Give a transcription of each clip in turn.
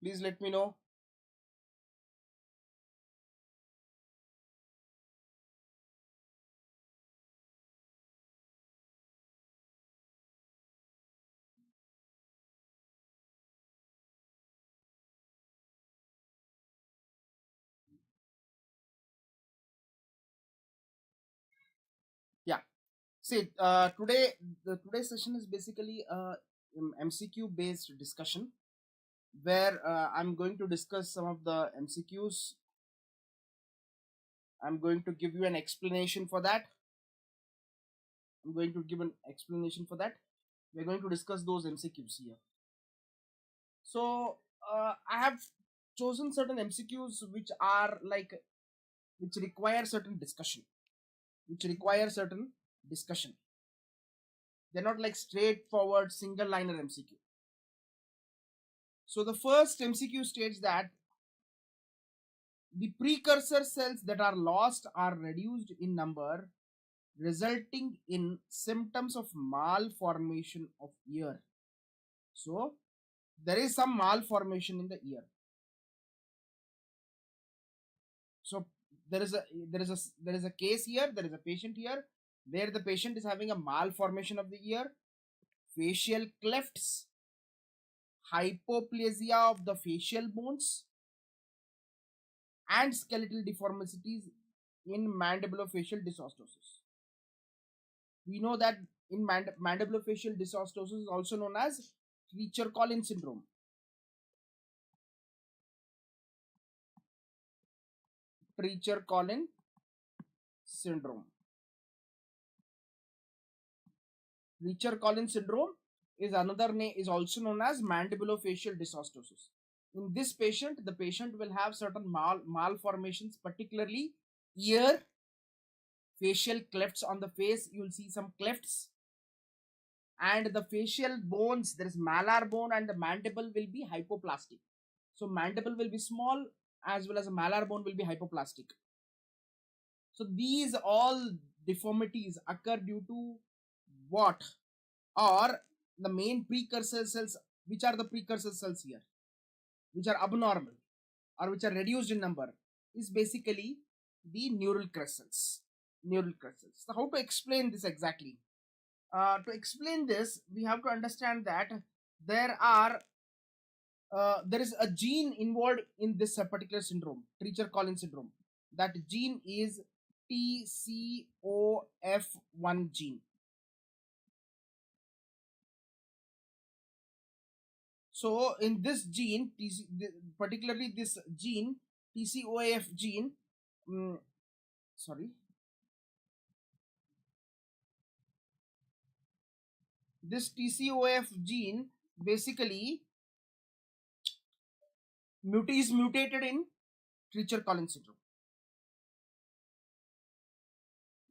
Please let me know. Yeah. See, today's session is basically a MCQ based discussion where I'm going to discuss some of the MCQs. I'm going to give you an explanation for that. I'm going to give an explanation for that. We're going to discuss those MCQs here. So I have chosen certain MCQs which require certain discussion. They're not like straightforward single liner MCQ. So the first MCQ states that the precursor cells that are lost are reduced in number, resulting in symptoms of malformation of ear. So there is some malformation in the ear. So there is a case here, there is a patient here where the patient is having a malformation of the ear, facial clefts, hypoplasia of the facial bones, and skeletal deformities in mandibulofacial dysostosis. We know that in mandibulofacial dysostosis is also known as Treacher-Collins syndrome. Treacher-Collins syndrome. Treacher-Collins syndrome is another name, is also known as mandibulofacial dysostosis. In this patient, the patient will have certain malformations, particularly ear, facial clefts on the face. You will see some clefts, and the facial bones, there is malar bone, and the mandible will be hypoplastic. So mandible will be small as well as a malar bone will be hypoplastic. So these all deformities occur due to what? Or the main precursor cells. Which are the precursor cells here, which are abnormal or which are reduced in number, is basically the neural crest cells. So how to explain this exactly? To explain this, we have to understand that there is a gene involved in this particular syndrome, Treacher-Collins syndrome. That gene is TCOF1 gene. So in this gene, particularly this gene, TCOF gene, this TCOF gene basically is mutated in Treacher-Collins syndrome.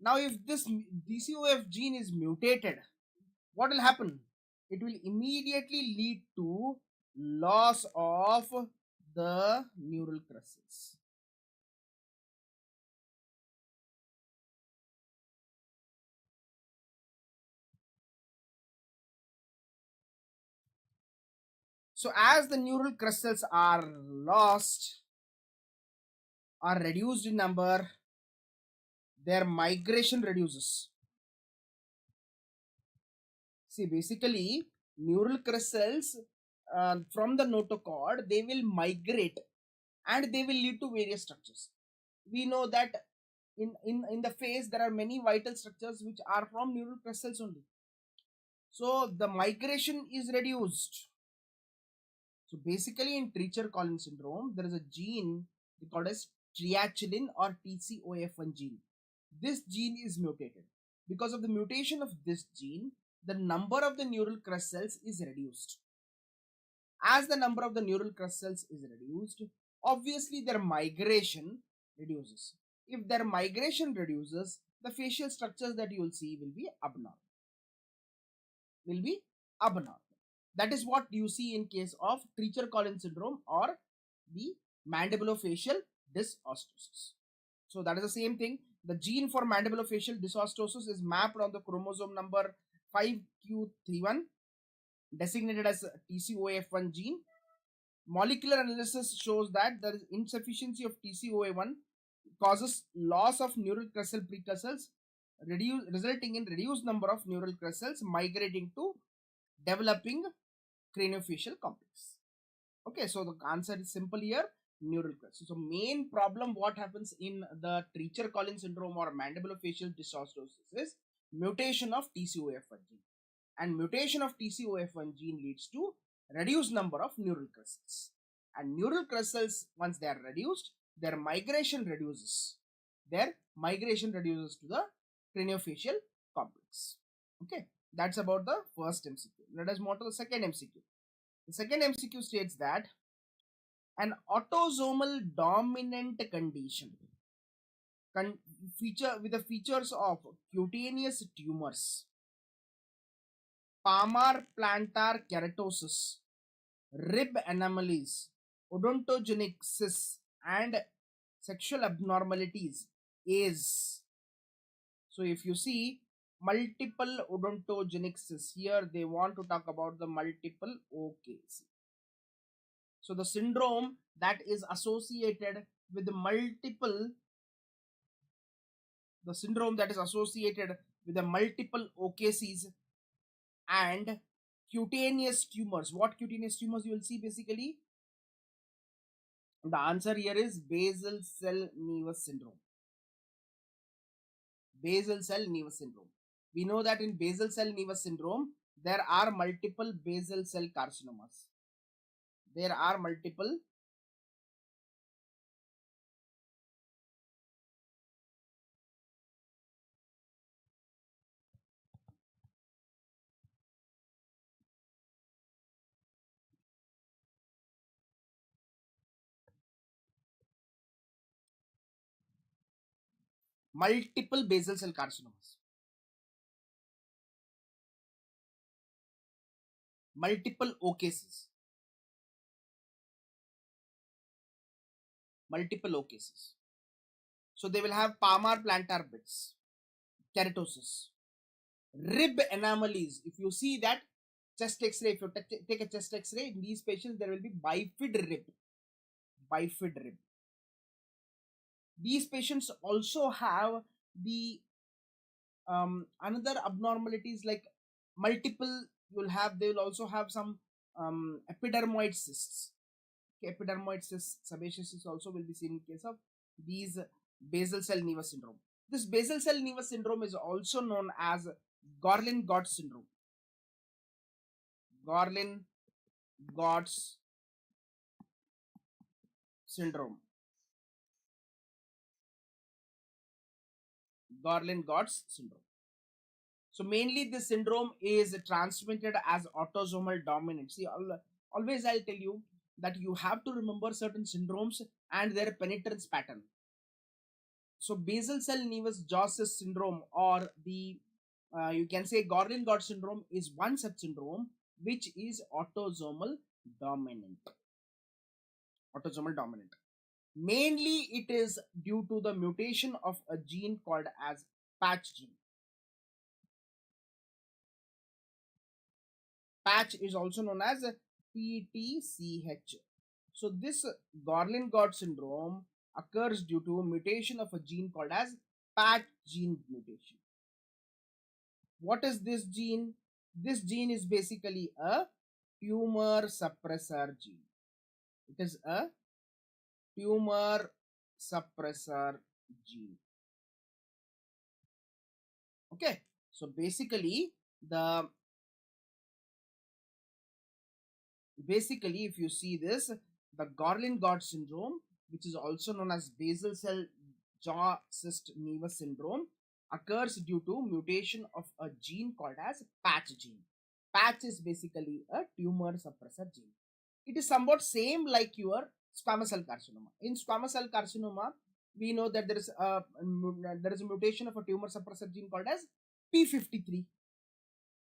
Now, if this TCOF gene is mutated, what will happen? It will immediately lead to loss of the neural crystals. So as the neural crystals are lost or reduced in number, their migration reduces. See, basically neural crystals from the notochord, they will migrate and they will lead to various structures. We know that in the face there are many vital structures which are from neural crystals only. So the migration is reduced. So basically in Treacher-Collins syndrome, there is a gene called as triacylin or TCOF1 gene. This gene is mutated. Because of the mutation of this gene, the number of the neural crest cells is reduced. As the number of the neural crest cells is reduced, obviously their migration reduces. If their migration reduces, the facial structures that you will see will be abnormal. That is what you see in case of Treacher-Collins syndrome or the mandibulofacial dysostosis. So that is the same thing. The gene for mandibulofacial dysostosis is mapped on the chromosome number 5q31, designated as TCOF1 gene. Molecular analysis shows that there is insufficiency of TCOA1 causes loss of neural crustal precursors, resulting in reduced number of neural crustals migrating to developing craniofacial complex. Okay, so the answer is simple here, neural crustal. So main problem what happens in the Treacher-Collins syndrome or mandibulofacial dysostosis is mutation of TCOF1 gene, and mutation of TCOF1 gene leads to reduced number of neural crystals, and neural crystals, once they are reduced, their migration reduces to the craniofacial complex. Okay, that's about the first MCQ. Let us move to the second MCQ. The second MCQ states that an autosomal dominant condition with the features of cutaneous tumors, palmar plantar keratosis, rib anomalies, odontogenic cysts, and sexual abnormalities is. So if you see multiple odontogenic cysts, here they want to talk about the multiple OKC. So the syndrome that is associated with the multiple OKCs and cutaneous tumors. What cutaneous tumors you will see basically? The answer here is basal cell nevus syndrome. Basal cell nevus syndrome. We know that in basal cell nevus syndrome, there are multiple basal cell carcinomas. There are multiple basal cell carcinomas. Multiple OKCs. So they will have palmar plantar bits, keratosis, rib anomalies. If you see that chest X-ray, if you take a chest X-ray, in these patients there will be bifid rib. These patients also have the another abnormalities like multiple. They will also have some epidermoid cysts. Okay, epidermoid cysts, sebaceous cysts also will be seen in case of these basal cell nevus syndrome. This basal cell nevus syndrome is also known as Gorlin-Gotts syndrome. Gorlin-Gotts syndrome. Gorlin-Gotts syndrome. So mainly this syndrome is transmitted as autosomal dominant. See, always I'll tell you that you have to remember certain syndromes and their penetrance pattern. So basal cell nevus Josses syndrome, or the you can say Gorlin-Gotts syndrome, is one such syndrome which is autosomal dominant. Mainly it is due to the mutation of a gene called as patch gene. Patch is also known as PTCH. So this Gorlin-Gotts syndrome occurs due to mutation of a gene called as patch gene mutation. What is this gene? This gene is basically a tumor suppressor gene. It is a tumor suppressor gene. Okay, so basically if you see this, the Gorlin-Gotts syndrome, which is also known as basal cell jaw cyst nevus syndrome, occurs due to mutation of a gene called as patch gene. Patch is basically a tumor suppressor gene. It is somewhat same like your squamous cell carcinoma. In squamous cell carcinoma, we know that there is a mutation of a tumor suppressor gene called as P53.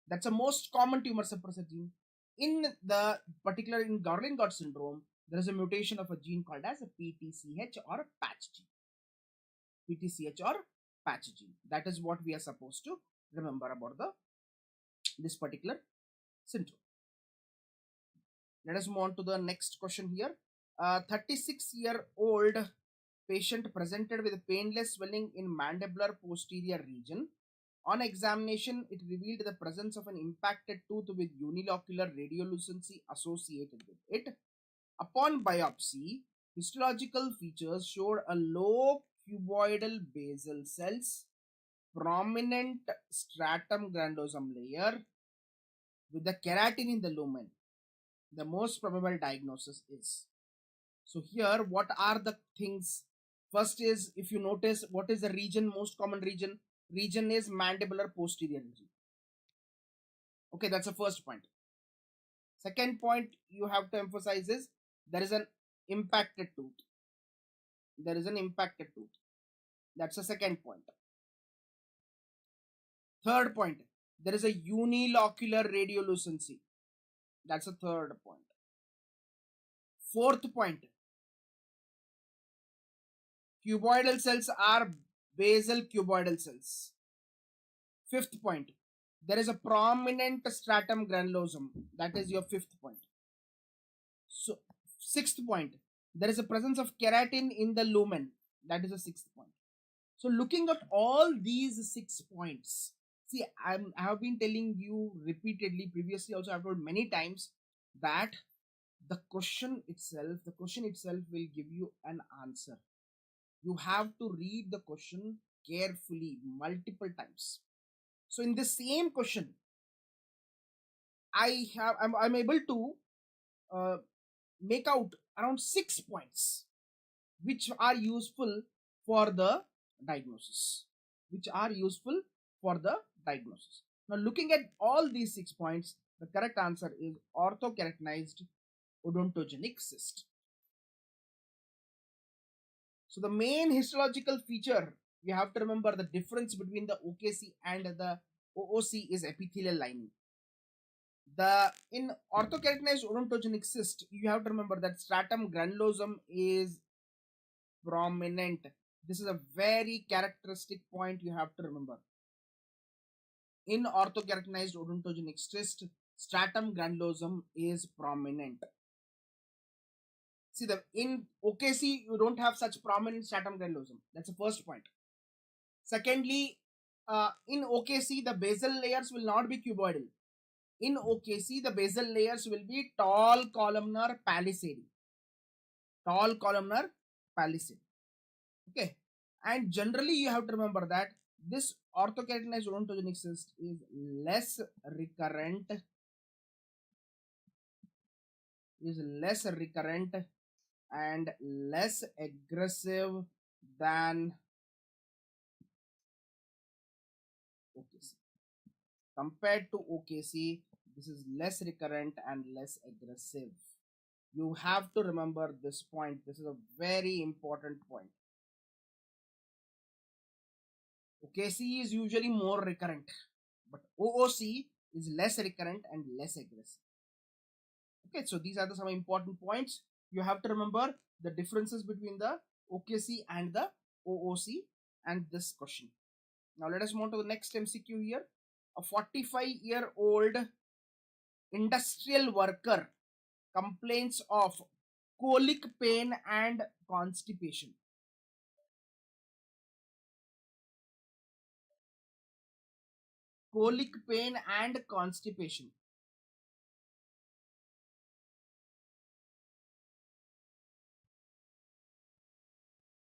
That's the most common tumor suppressor gene. In Gorlin-Gotts syndrome, there is a mutation of a gene called as a PTCH or patch gene. That is what we are supposed to remember about this particular syndrome. Let us move on to the next question here. 36-year-old patient presented with painless swelling in mandibular posterior region. On examination, it revealed the presence of an impacted tooth with unilocular radiolucency associated with it. Upon biopsy, histological features showed a low cuboidal basal cells, prominent stratum granulosum layer with the keratin in the lumen. The most probable diagnosis is. So here, what are the things? First is, if you notice, what is the region, most common region? Region is mandibular posterior region. Okay, that's the first point. Second point you have to emphasize is there is an impacted tooth. There is an impacted tooth. That's the second point. Third point, there is a unilocular radiolucency. That's the third point. Fourth point, cuboidal cells are basal cuboidal cells. Fifth point, there is a prominent stratum granulosum. That is your fifth point. So, sixth point, there is a presence of keratin in the lumen. That is the sixth point. So, looking at all these 6 points, see, I have been telling you repeatedly, previously also I've told many times that the question itself will give you an answer. You have to read the question carefully multiple times. So in the same question, I'm able to make out around 6 points which are useful for the diagnosis. Now looking at all these 6 points, the correct answer is orthokeratinized odontogenic cyst. So the main histological feature, you have to remember the difference between the OKC and the OOC is epithelial lining. In orthokeratinized odontogenic cyst, you have to remember that stratum granulosum is prominent. This is a very characteristic point you have to remember. In orthokeratinized odontogenic cyst, stratum granulosum is prominent. See, in OKC, you don't have such prominent stratum granulosum. That's the first point. Secondly, in OKC, the basal layers will not be cuboidal. In OKC, the basal layers will be tall columnar palisade. Okay. And generally, you have to remember that this orthokeratinized odontogenic cyst is less recurrent. And less aggressive than OKC. Compared to OKC, this is less recurrent and less aggressive. You have to remember this point. This is a very important point. OKC is usually more recurrent, but OOC is less recurrent and less aggressive. Okay, so these are some important points. You have to remember the differences between the OKC and the OOC and this question. Now let us move to the next MCQ here. A 45-year-old industrial worker complains of colic pain and constipation. Colic pain and constipation.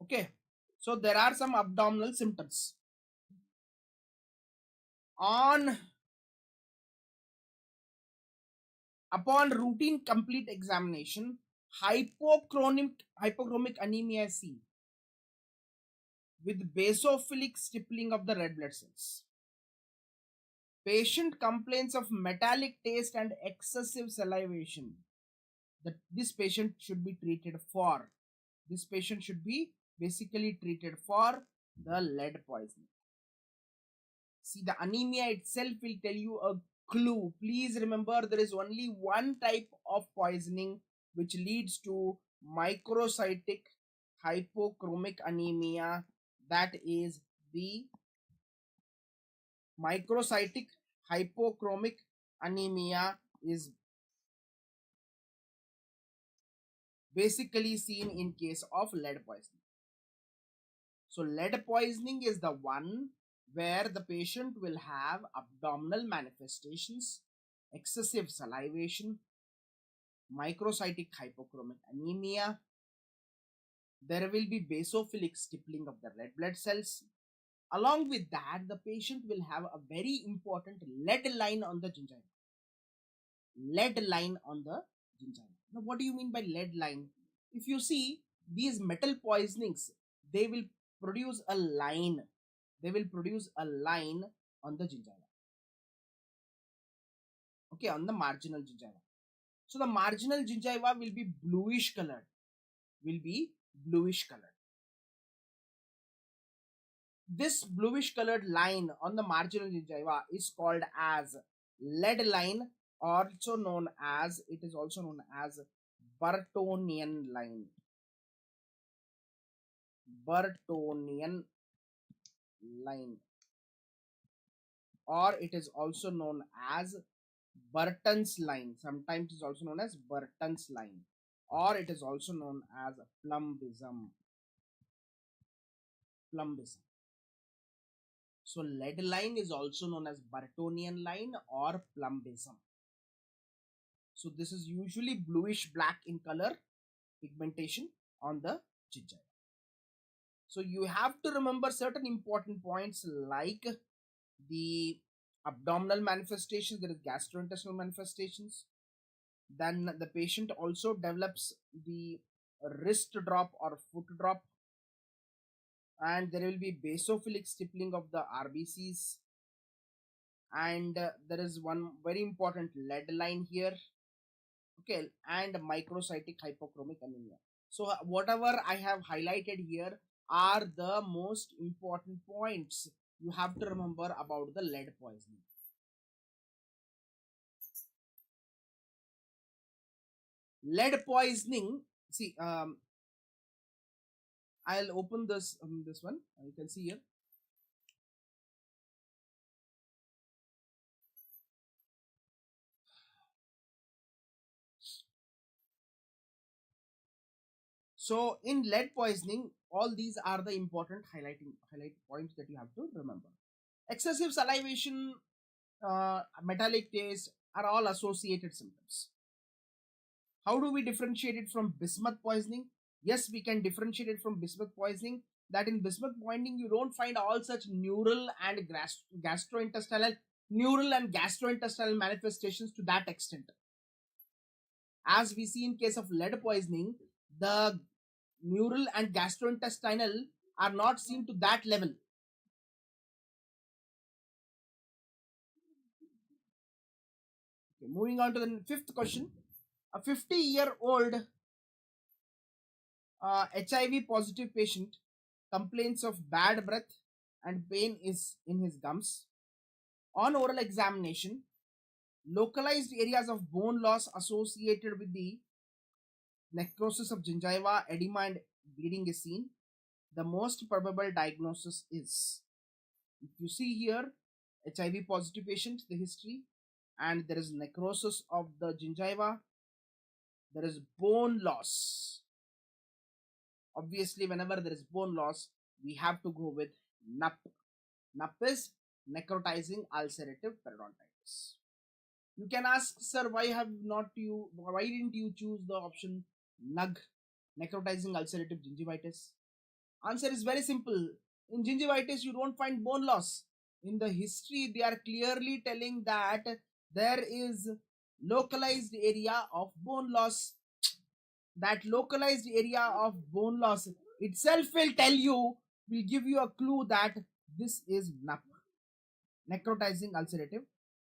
Okay, so there are some abdominal symptoms. Upon routine complete examination, hypochromic anemia is seen with basophilic stippling of the red blood cells. Patient complains of metallic taste and excessive salivation. This patient should be treated for. This patient should be basically treated for the lead poisoning. See, the anemia itself will tell you a clue. Please remember, there is only one type of poisoning which leads to microcytic hypochromic anemia. That is the microcytic hypochromic anemia is basically seen in case of lead poisoning. So lead poisoning is the one where the patient will have abdominal manifestations, excessive salivation, microcytic hypochromic anemia. There will be basophilic stippling of the red blood cells. Along with that, the patient will have a very important lead line on the gingiva. Lead line on the gingiva. Now, what do you mean by lead line? If you see these metal poisonings, they will produce a line. They will produce a line on the gingiva. Okay, on the marginal gingiva. So the marginal gingiva will be bluish colored. This bluish colored line on the marginal gingiva is called as lead line, also known as Burtonian line. Burtonian line, or it is also known as Burton's line. Sometimes it is also known as Burton's line, or it is also known as plumbism. So lead line is also known as Burtonian line or plumbism. So this is usually bluish black in color pigmentation on the gingiva. So you have to remember certain important points like the abdominal manifestations. There is gastrointestinal manifestations. Then the patient also develops the wrist drop or foot drop, and there will be basophilic stippling of the RBCs, and there is one very important lead line here. Okay, and microcytic hypochromic anemia. So whatever I have highlighted here are the most important points you have to remember about the lead poisoning. Lead poisoning, see, I'll open this one. You can see here. So in lead poisoning, all these are the important highlight points that you have to remember. Excessive salivation, metallic taste are all associated symptoms. How do we differentiate it from bismuth poisoning? Yes, we can differentiate it from bismuth poisoning. That in bismuth poisoning, you don't find all such neural and gastrointestinal manifestations to that extent. As we see in case of lead poisoning, the neural and gastrointestinal are not seen to that level. Okay, moving on to the fifth question. A 50-year-old HIV positive patient complains of bad breath and pain is in his gums. On oral examination, localized areas of bone loss associated with the necrosis of gingiva, edema and bleeding is seen. The most probable diagnosis is, if you see here, HIV positive patient, the history, and there is necrosis of the gingiva, there is bone loss. Obviously, whenever there is bone loss, we have to go with NUP. NUP is necrotizing ulcerative periodontitis. You can ask, sir, why didn't you choose the option NUG, necrotizing ulcerative gingivitis? Answer is very simple. In gingivitis, you don't find bone loss. In the history, they are clearly telling that there is localized area of bone loss. That localized area of bone loss itself will give you a clue that this is NUP, necrotizing ulcerative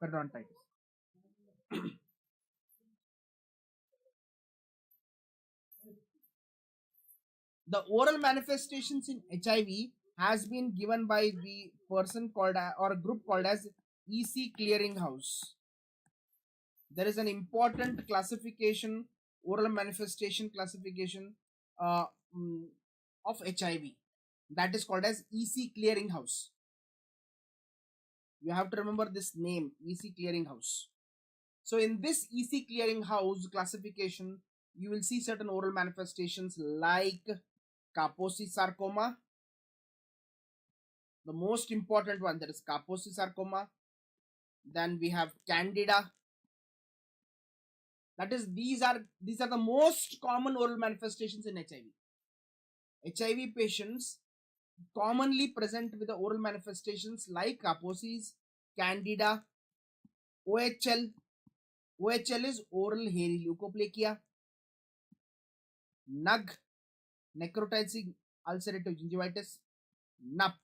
periodontitis. The oral manifestations in HIV has been given by the person called or a group called as EC Clearinghouse. There is an important classification, oral manifestation classification of HIV, that is called as EC Clearinghouse. You have to remember this name, EC Clearinghouse. So in this EC Clearinghouse classification, you will see certain oral manifestations like Kaposi sarcoma. The most important one, that is Kaposi sarcoma. Then we have Candida. That is, these are the most common oral manifestations in HIV. HIV patients commonly present with the oral manifestations like Kaposi's, Candida, OHL. OHL is oral hairy leukoplakia, NUG, necrotizing ulcerative gingivitis, NUP,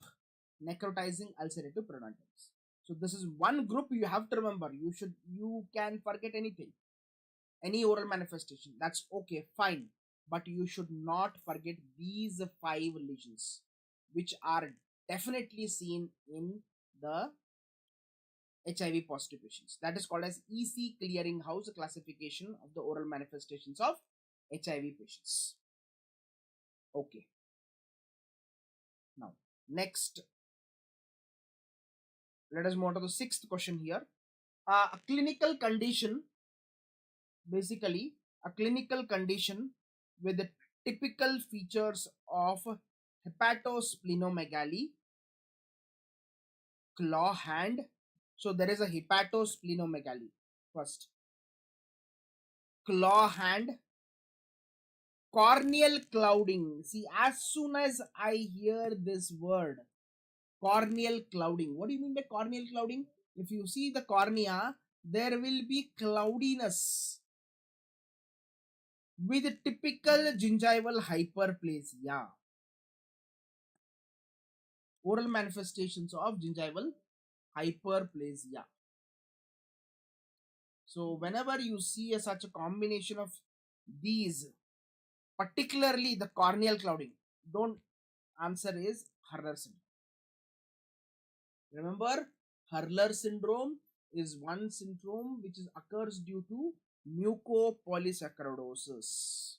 necrotizing ulcerative periodontitis. So this is one group you have to remember. You can forget anything, any oral manifestation, that's okay, fine, but you should not forget these 5 lesions which are definitely seen in the HIV positive patients. That is called as EC clearinghouse classification of the oral manifestations of HIV patients. Okay. Now, next, let us move on to the 6th question here. A clinical condition, basically a clinical condition with the typical features of hepatosplenomegaly, claw hand. So there is a hepatosplenomegaly first, claw hand, corneal clouding. See, as soon as I hear this word corneal clouding, what do you mean by corneal clouding? If you see the cornea, there will be cloudiness with typical gingival hyperplasia. Oral manifestations of gingival hyperplasia. So whenever you see such a combination of these, particularly the corneal clouding, don't answer is Hurler syndrome. Remember, Hurler syndrome is one syndrome which occurs due to mucopolysaccharidosis.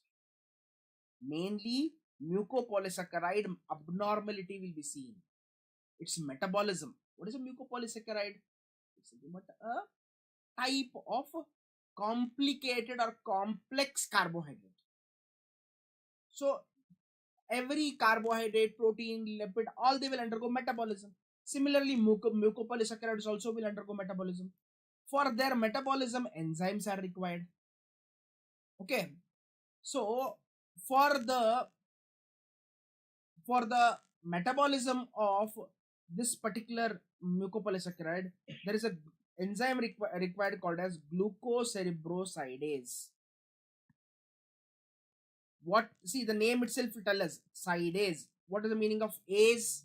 Mainly mucopolysaccharide abnormality will be seen. Its metabolism. What is a mucopolysaccharide? It's a type of complicated or complex carbohydrate. So every carbohydrate, protein, lipid, all they will undergo metabolism. Similarly, mucopolysaccharides also will undergo metabolism. For their metabolism, enzymes are required. Okay, so for the metabolism of this particular mucopolysaccharide, there is a enzyme required called as glucocerebrosidase. What, see, the name itself will tell us sidase. What is the meaning of ase?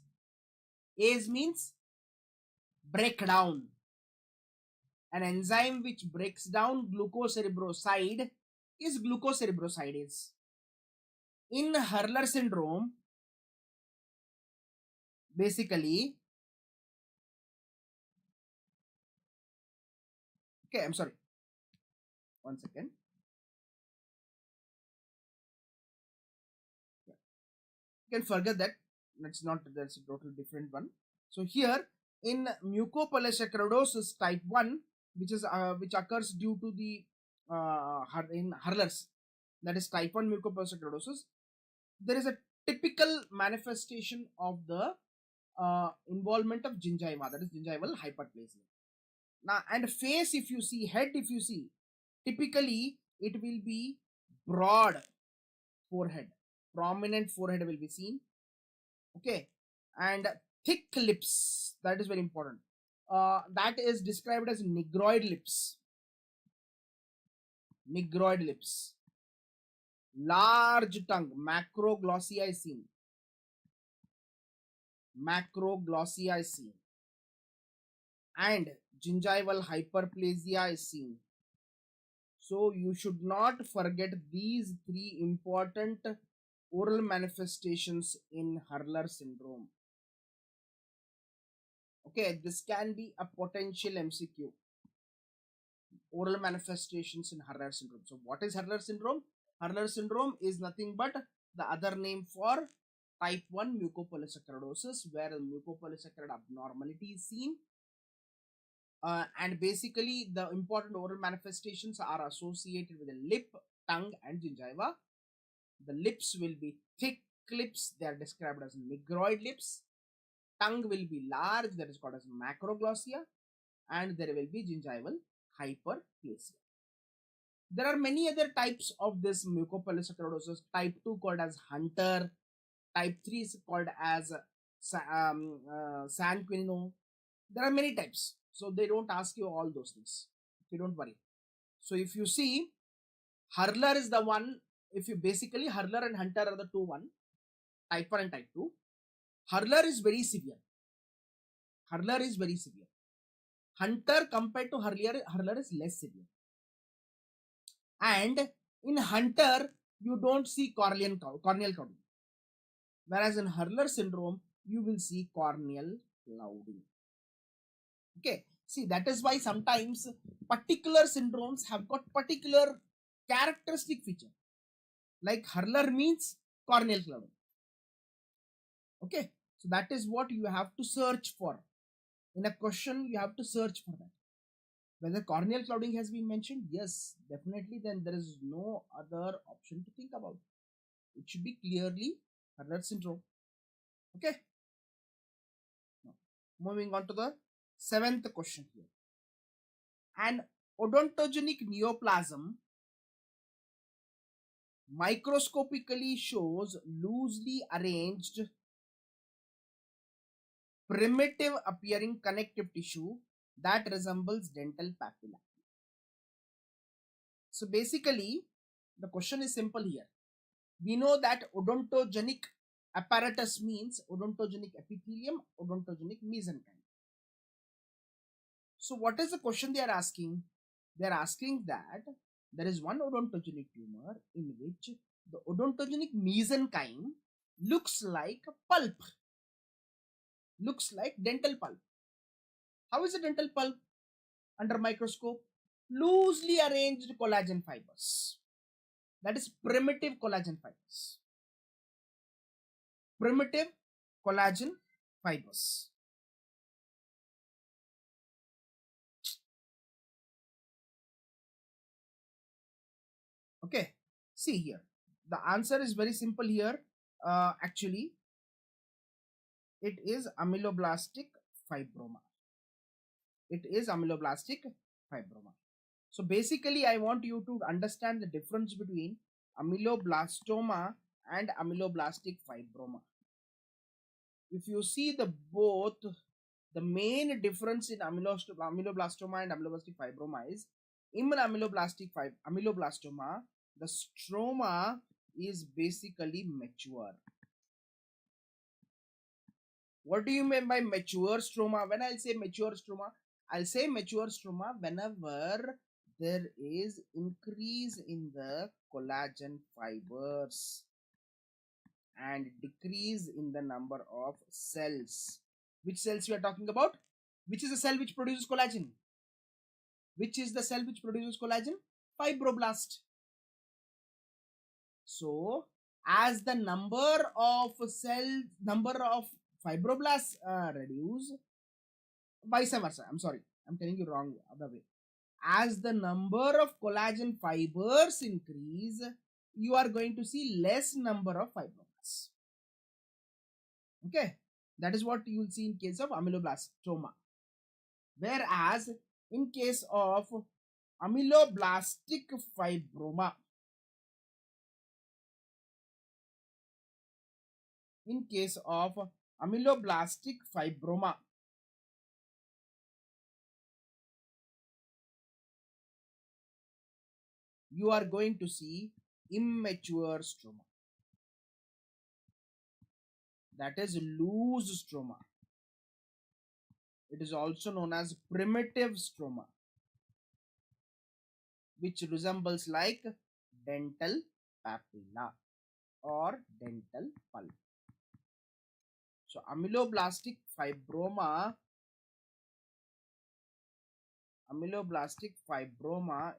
Ase means breakdown. An enzyme which breaks down glucocerebroside is glucocerebrosidase. In Hurler syndrome, basically, okay, I'm sorry, one second. You can forget that. That's a total different one. So here in mucopolysaccharidosis type 1, which occurs due to the in Hurler's, that is type 1 mucopolysaccharidosis, there is a typical manifestation of the involvement of gingiva, that is gingival hyperplasia. Now, and face, if you see, head, if you see, typically it will be broad forehead, prominent forehead will be seen. Okay, and thick lips, that is very important. That is described as negroid lips. Negroid lips. Large tongue, macroglossia is seen. Macroglossia is seen. And gingival hyperplasia is seen. So you should not forget these 3 important oral manifestations in Hurler syndrome. Okay, this can be a potential MCQ. Oral manifestations in Hurler syndrome. So what is Hurler syndrome? Hurler syndrome is nothing but the other name for type 1 mucopolysaccharidosis, where a mucopolysaccharide abnormality is seen. And basically the important oral manifestations are associated with the lip, tongue and gingiva. The lips will be thick lips, they are described as negroid lips. Tongue will be large, that is called as macroglossia, and there will be gingival hyperplasia. There are many other types of this mucopolysaccharidosis. Type 2 called as Hunter, type 3 is called as Sanquino. There are many types, so they don't ask you all those things. Okay, don't worry. So if you see, Hurler is the one. If you basically, Hurler and Hunter are the two one, type 1 and type 2. Hurler is very severe. Hurler is very severe. Hunter compared to Hurler is less severe. And in Hunter, you don't see corneal clouding. Whereas in Hurler syndrome, you will see corneal clouding. Okay, see, that is why sometimes particular syndromes have got particular characteristic feature. Like Hurler means corneal clouding. Okay, so that is what you have to search for. In a question, you have to search for that. Whether corneal clouding has been mentioned, yes, definitely, then there is no other option to think about. It should be clearly Hurler syndrome. Okay. Now, moving on to the 7th question here. An odontogenic neoplasm microscopically shows loosely arranged primitive appearing connective tissue that resembles dental papilla. So basically, the question is simple here. We know that odontogenic apparatus means odontogenic epithelium, odontogenic mesenchyme. So what is the question they are asking? They are asking that there is one odontogenic tumor in which the odontogenic mesenchyme looks like a pulp, looks like dental pulp. How is a dental pulp under microscope? Loosely arranged collagen fibers. That is primitive collagen fibers. Primitive collagen fibers. Okay, see here. The answer is very simple here. Actually, it is ameloblastich fibroma. It is ameloblastich fibroma. So basically, I want you to understand the difference between ameloblastoma and ameloblastich fibroma. If you see the both, the main difference in ameloblastoma and ameloblastich fibroma is in ameloblastoma, the stroma is basically mature. What do you mean by mature stroma? When I'll say mature stroma, I'll say mature stroma whenever there is increase in the collagen fibers and decrease in the number of cells. Which cells we are talking about? Which is the cell which produces collagen? Which is the cell which produces collagen? Fibroblast. So, as the number of fibroblasts reduce, vice versa. I'm sorry, I'm telling you wrong other way. As the number of collagen fibers increase, you are going to see less number of fibroblasts. Okay, that is what you will see in case of ameloblastoma. Whereas in case of ameloblastic fibroma, in case of ameloblastic fibroma, you are going to see immature stroma. That is loose stroma. It is also known as primitive stroma, which resembles like dental papilla or dental pulp. So ameloblastic fibroma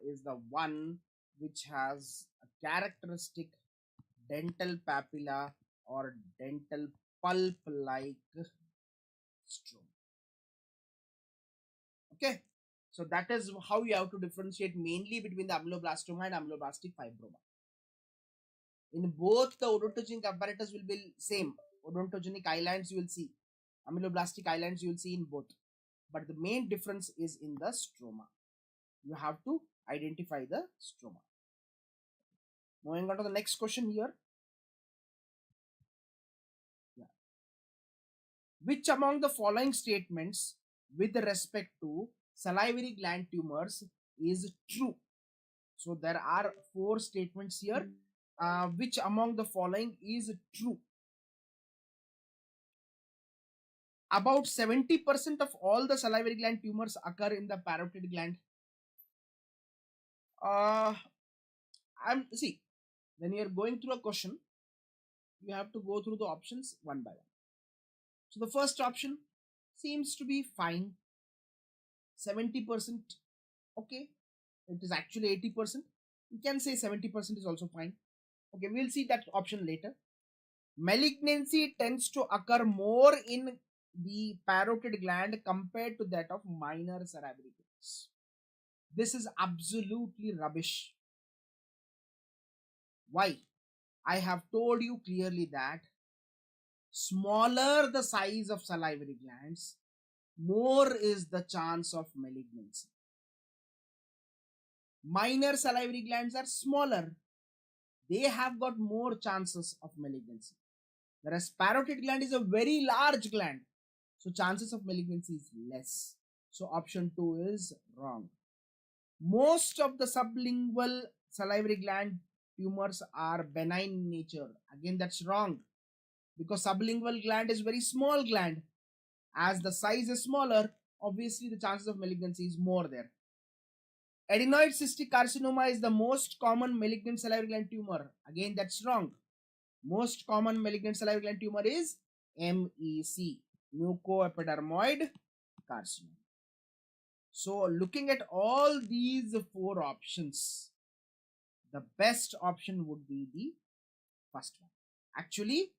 is the one which has a characteristic dental papilla or dental pulp like stroma. Okay, So that is how you have to differentiate mainly between the ameloblastoma and ameloblastic fibroma. In both, the odontogenic apparatus will be same. Odontogenic islands you will see, ameloblastic islands you will see in both, but the main difference is in the stroma. You have to identify the stroma. Moving on to the next question here. Yeah. Which among the following statements with respect to salivary gland tumors is true? So there are 4 statements here. Which among the following is true? About 70% of all the salivary gland tumors occur in the parotid gland. See, when you are going through a question, you have to go through the options one by one. So the first option seems to be fine. 70%, okay. It is actually 80%. You can say 70% is also fine. Okay, we'll see that option later. Malignancy tends to occur more in the parotid gland compared to that of minor salivary glands. This is absolutely rubbish. Why? I have told you clearly that smaller the size of salivary glands, more is the chance of malignancy. Minor salivary glands are smaller. They have got more chances of malignancy. Whereas parotid gland is a very large gland. So chances of malignancy is less. So option 2 is wrong. Most of the sublingual salivary gland tumors are benign in nature. Again, that's wrong. Because sublingual gland is very small gland. As the size is smaller, obviously the chances of malignancy is more there. Adenoid cystic carcinoma is the most common malignant salivary gland tumor. Again, that's wrong. Most common malignant salivary gland tumor is MEC, mucoepidermoid carcinoma. So looking at all these 4 options, the best option would be the first one. Actually,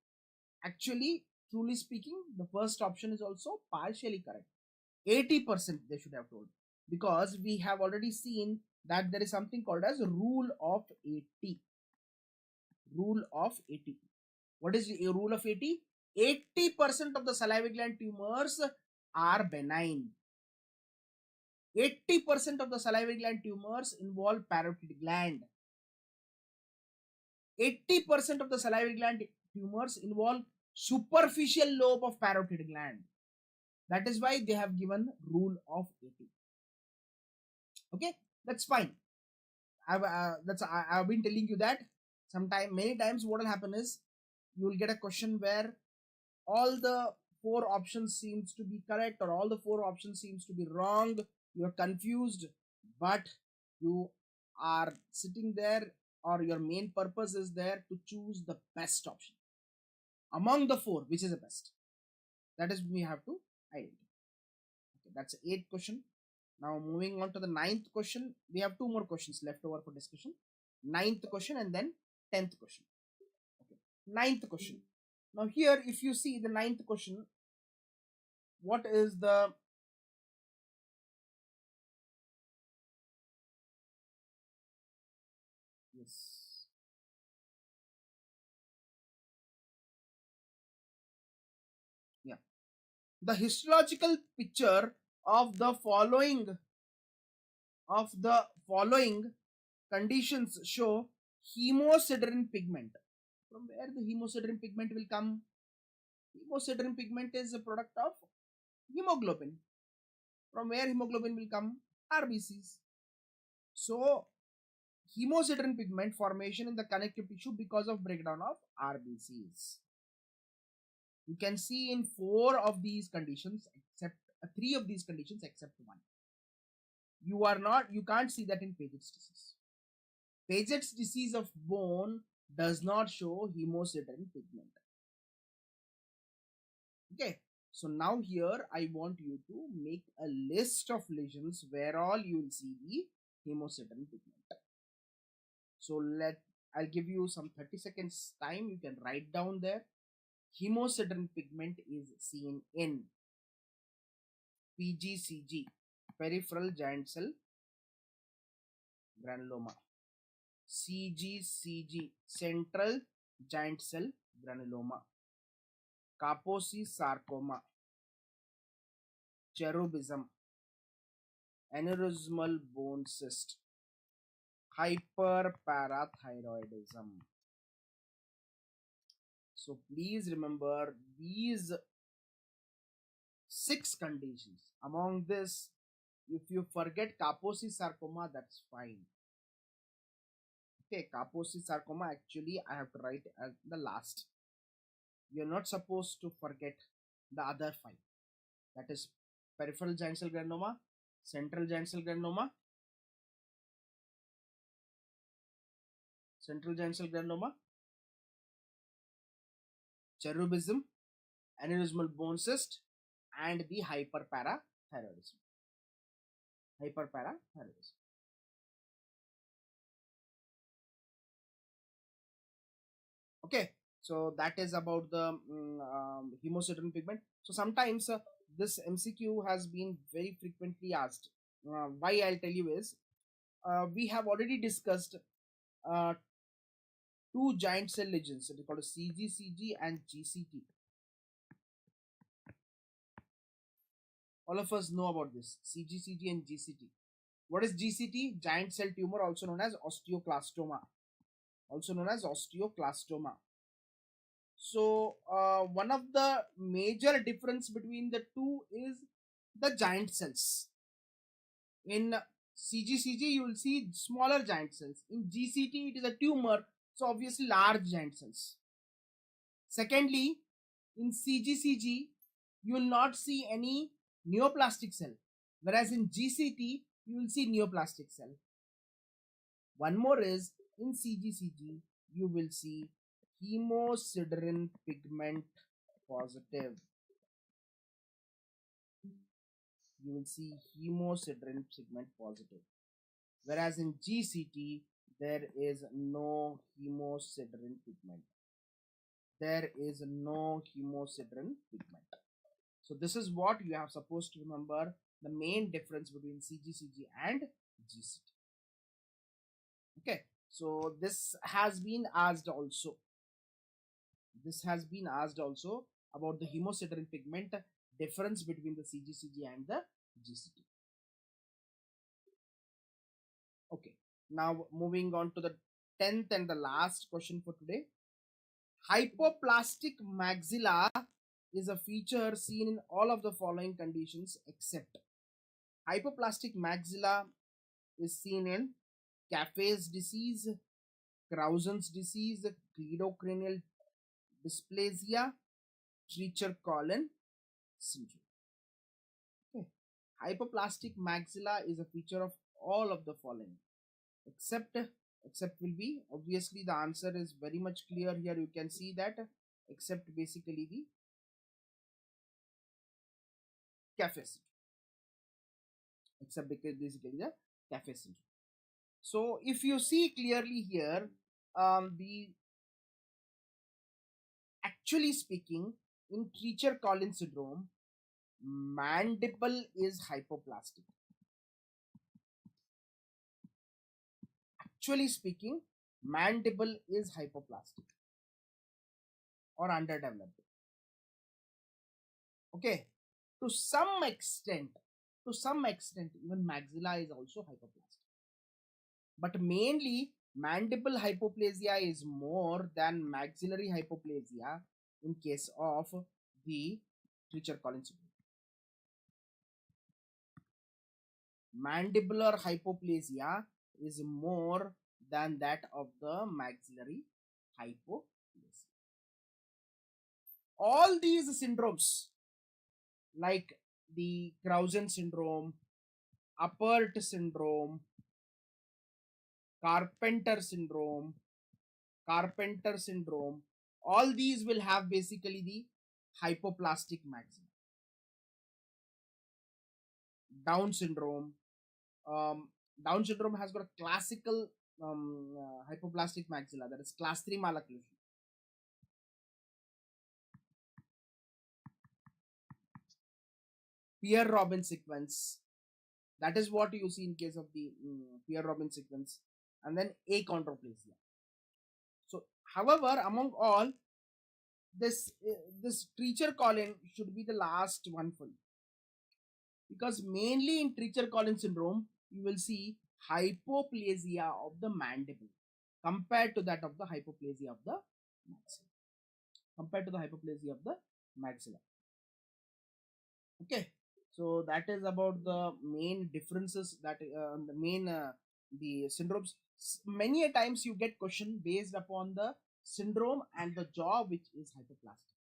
truly speaking, the first option is also partially correct. 80% they should have told, because we have already seen that there is something called as rule of 80. Rule of 80. What is the rule of 80? 80% of the salivary gland tumors are benign. 80% of the salivary gland tumors involve parotid gland. 80% of the salivary gland tumors involve superficial lobe of parotid gland. That is why they have given rule of 80. Okay, that's fine. I've been telling you that many times what will happen is you will get a question where all the 4 options seems to be correct or all the 4 options seems to be wrong. You are confused, but you are sitting there, or your main purpose is there to choose the best option among the 4, which is the best. That is, we have to identify. Okay, that's 8th question. Now moving on to the 9th question. We have 2 more questions left over for discussion. 9th question and then 10th question. Okay, 9th question. Now here, if you see the 9th question, what is the the histological picture of the following conditions show hemosiderin pigment. From where the hemosiderin pigment will come? Hemosiderin pigment is a product of hemoglobin. From where hemoglobin will come? RBCs. So hemosiderin pigment formation in the connective tissue because of breakdown of RBCs. You can see in 4 of these conditions, except 3 of these conditions except 1. You can't see that in Paget's disease. Paget's disease of bone does not show hemosiderin pigment. Okay, so now here I want you to make a list of lesions where all you will see the hemosiderin pigment. So I'll give you some 30 seconds time. You can write down there. Hemosiderin pigment is seen in PGCG, peripheral giant cell granuloma. CGCG, central giant cell granuloma. Kaposi sarcoma, cherubism, aneurysmal bone cyst, hyperparathyroidism. So please remember these 6 conditions. Among this, if you forget Kaposi sarcoma, that's fine. Okay, Kaposi sarcoma, actually I have to write at the last. You're not supposed to forget the other 5. That is peripheral giant cell granuloma, central giant cell granuloma, cherubism, aneurysmal bone cyst, and the hyperparathyroidism. Okay, so that is about the hemosiderin pigment. So sometimes this MCQ has been very frequently asked. Why I'll tell you is we have already discussed 2 giant cell lesions. It is called CGCG and GCT. All of us know about this, CGCG and GCT. What is GCT? Giant cell tumor, also known as osteoclastoma. So one of the major difference between the two is the giant cells. In CGCG, you will see smaller giant cells. In GCT, it is a tumor, so obviously large giant cells. Secondly, in CGCG, you will not see any neoplastic cell, whereas in GCT, you will see neoplastic cell. One more is, in CGCG, you will see hemosiderin pigment positive. Whereas in GCT, there is no hemosiderin pigment. So this is what you are supposed to remember, the main difference between CGCG and GCT. Okay, so this has been asked also. About the hemosiderin pigment difference between the CGCG and the GCT. Okay, now moving on to the 10th and the last question for today. Hypoplastic maxilla is a feature seen in all of the following conditions except. Hypoplastic maxilla is seen in Caffey's disease, Clausen's disease, cleidocranial dysplasia, Treacher-Collin syndrome. Okay. Hypoplastic maxilla is a feature of all of the following except will be, obviously the answer is very much clear here. You can see that except basically the Caffey syndrome. So if you see clearly here, actually speaking, in Treacher-Collin syndrome, mandible is hypoplastic. Actually speaking, mandible is hypoplastic or underdeveloped. Okay, to some extent, even maxilla is also hypoplastic. But mainly, mandible hypoplasia is more than maxillary hypoplasia in case of the Treacher-Collin syndrome. Mandibular hypoplasia is more than that of the maxillary hypoplasia. All these syndromes, like the Clausen syndrome, Apert syndrome, Carpenter syndrome, all these will have basically the hypoplastic maxilla. Down syndrome has got a classical hypoplastic maxilla, that is class 3 malocclusion. Pierre-Robin sequence, That is what you see in case of the Pierre-Robin sequence, and then achondroplasia. So, however, among all, this Treacher-Collins should be the last one for you, because mainly in Treacher-Collins syndrome you will see hypoplasia of the mandible compared to that of the hypoplasia of the maxilla. Compared to the hypoplasia of the maxilla. Okay, so that is about the main differences, that the main the syndromes. Many a times you get question based upon the syndrome and the jaw which is hypoplastic.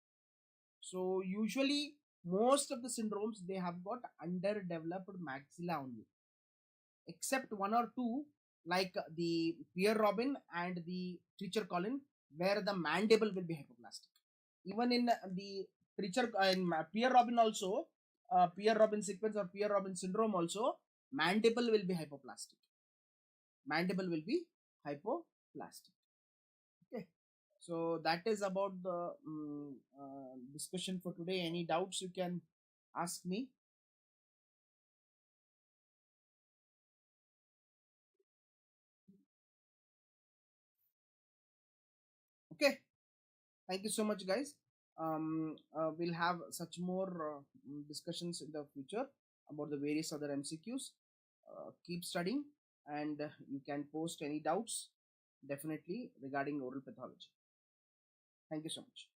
So usually most of the syndromes, they have got underdeveloped maxilla only, except one or two, like the Pierre-Robin and the Treacher-Collins, where the mandible will be hypoplastic. Even in the Pierre-Robin also, Pierre-Robin sequence or Pierre-Robin syndrome also, mandible will be hypoplastic. Mandible will be hypoplastic. Okay, so that is about the discussion for today. Any doubts you can ask me. Okay, thank you so much, guys. We'll have such more discussions in the future about the various other MCQs. Keep studying, and you can post any doubts definitely regarding oral pathology. Thank you so much.